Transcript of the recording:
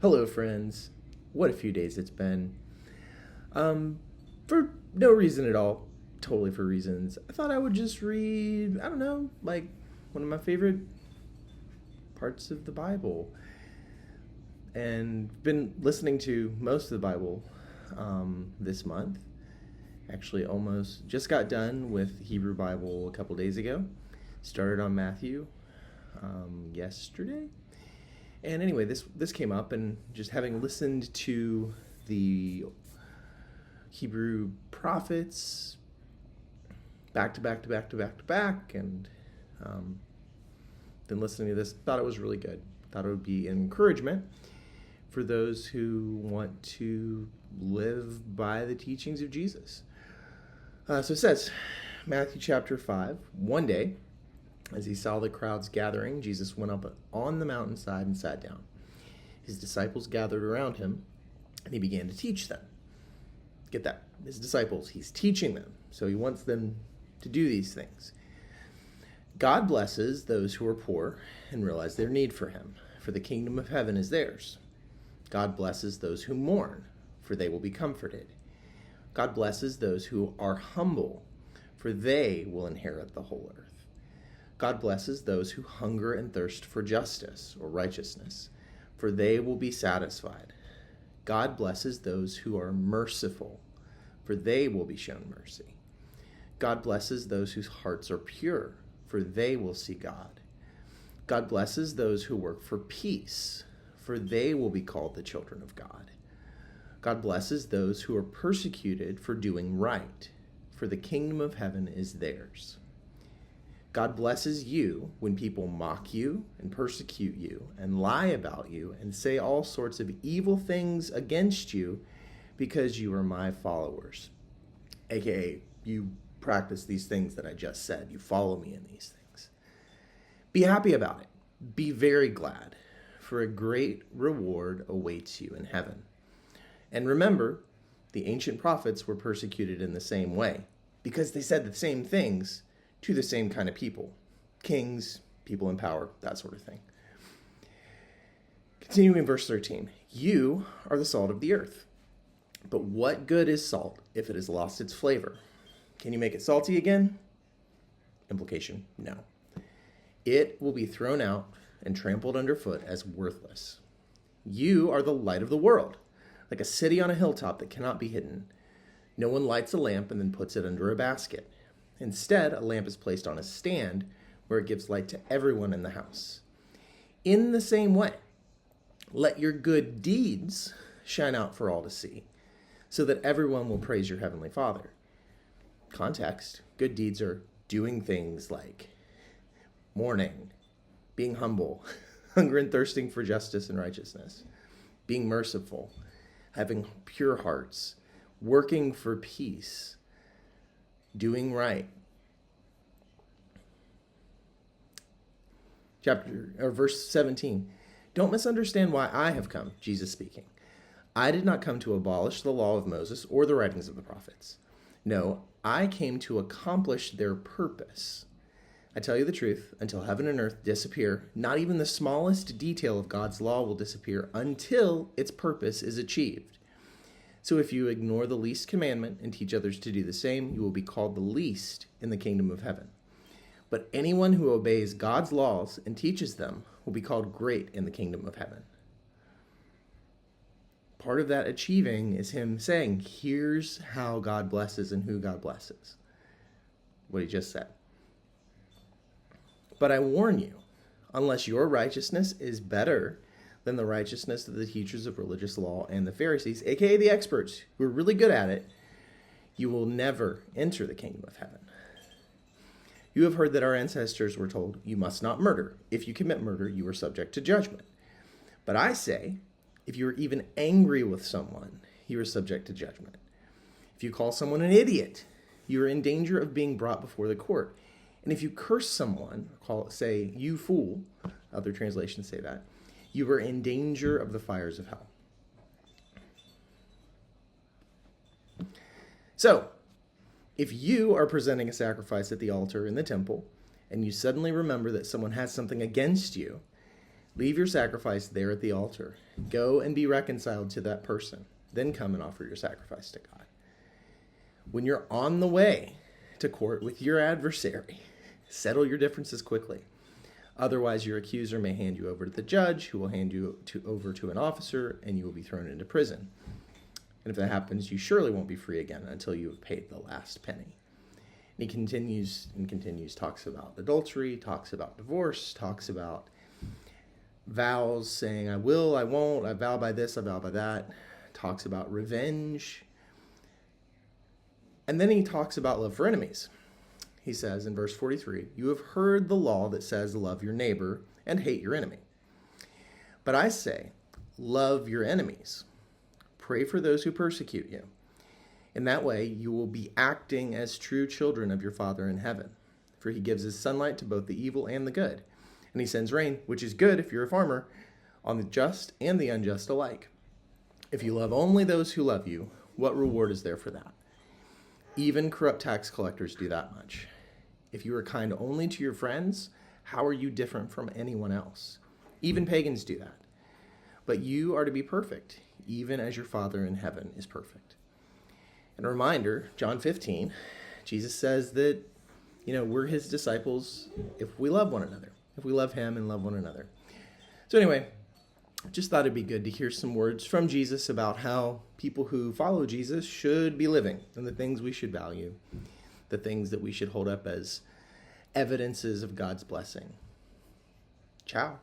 Hello, friends. What a few days it's been. For no reason at all, totally for reasons, I thought I would just read, I don't know, like one of my favorite parts of the Bible. And been listening to most of the Bible this month. Actually, almost just got done with Hebrew Bible a couple days ago. Started on Matthew yesterday. And anyway, this came up, and just having listened to the Hebrew prophets back to back to back to back to back, and then listening to this, thought it was really good. Thought it would be an encouragement for those who want to live by the teachings of Jesus. So it says, Matthew chapter 5, one day, as he saw the crowds gathering, Jesus went up on the mountainside and sat down. His disciples gathered around him, and he began to teach them. Get that? His disciples, he's teaching them. So he wants them to do these things. God blesses those who are poor and realize their need for him, for the kingdom of heaven is theirs. God blesses those who mourn, for they will be comforted. God blesses those who are humble, for they will inherit the whole earth. God blesses those who hunger and thirst for justice or righteousness, for they will be satisfied. God blesses those who are merciful, for they will be shown mercy. God blesses those whose hearts are pure, for they will see God. God blesses those who work for peace, for they will be called the children of God. God blesses those who are persecuted for doing right, for the kingdom of heaven is theirs. God blesses you when people mock you and persecute you and lie about you and say all sorts of evil things against you because you are my followers. AKA, you practice these things that I just said. You follow me in these things. Be happy about it. Be very glad, for a great reward awaits you in heaven. And remember, the ancient prophets were persecuted in the same way because they said the same things to the same kind of people. Kings, people in power, that sort of thing. Continuing in verse 13. You are the salt of the earth. But what good is salt if it has lost its flavor? Can you make it salty again? Implication, no. It will be thrown out and trampled underfoot as worthless. You are the light of the world, like a city on a hilltop that cannot be hidden. No one lights a lamp and then puts it under a basket. Instead, a lamp is placed on a stand where it gives light to everyone in the house. In the same way, let your good deeds shine out for all to see, so that everyone will praise your heavenly Father. Context, good deeds are doing things like mourning, being humble, hunger and thirsting for justice and righteousness, being merciful, having pure hearts, working for peace, doing right. Verse 17. Don't misunderstand why I have come, Jesus speaking. I did not come to abolish the law of Moses or the writings of the prophets. No, I came to accomplish their purpose. I tell you the truth, until heaven and earth disappear, not even the smallest detail of God's law will disappear until its purpose is achieved. So if you ignore the least commandment and teach others to do the same, you will be called the least in the kingdom of heaven. But anyone who obeys God's laws and teaches them will be called great in the kingdom of heaven. Part of that achieving is him saying, here's how God blesses and who God blesses. What he just said. But I warn you, unless your righteousness is better than the righteousness of the teachers of religious law and the Pharisees, aka the experts who are really good at it, you will never enter the kingdom of heaven. You have heard that our ancestors were told, you must not murder. If you commit murder, you are subject to judgment. But I say, if you are even angry with someone, you are subject to judgment. If you call someone an idiot, you are in danger of being brought before the court. And if you curse someone, say, you fool, other translations say that, you are in danger of the fires of hell. So, if you are presenting a sacrifice at the altar in the temple, and you suddenly remember that someone has something against you, Leave your sacrifice there at the altar. Go and be reconciled to that person. Then come and offer your sacrifice to God. When you're on the way to court with your adversary, settle your differences quickly. Otherwise, your accuser may hand you over to the judge, who will hand you over to an officer, and you will be thrown into prison. And if that happens, you surely won't be free again until you have paid the last penny. And he continues, talks about adultery, talks about divorce, talks about vows, saying, I will, I won't, I vow by this, I vow by that. Talks about revenge. And then he talks about love for enemies. He says in verse 43, you have heard the law that says love your neighbor and hate your enemy. But I say, love your enemies. Pray for those who persecute you. In that way, you will be acting as true children of your Father in heaven. For he gives his sunlight to both the evil and the good. And he sends rain, which is good if you're a farmer, on the just and the unjust alike. If you love only those who love you, what reward is there for that? Even corrupt tax collectors do that much. If you are kind only to your friends, how are you different from anyone else? Even pagans do that. But you are to be perfect, even as your Father in heaven is perfect. And a reminder, John 15, Jesus says that, we're his disciples if we love one another, if we love him and love one another. So anyway, just thought it'd be good to hear some words from Jesus about how people who follow Jesus should be living and the things we should value, the things that we should hold up as evidences of God's blessing. Ciao.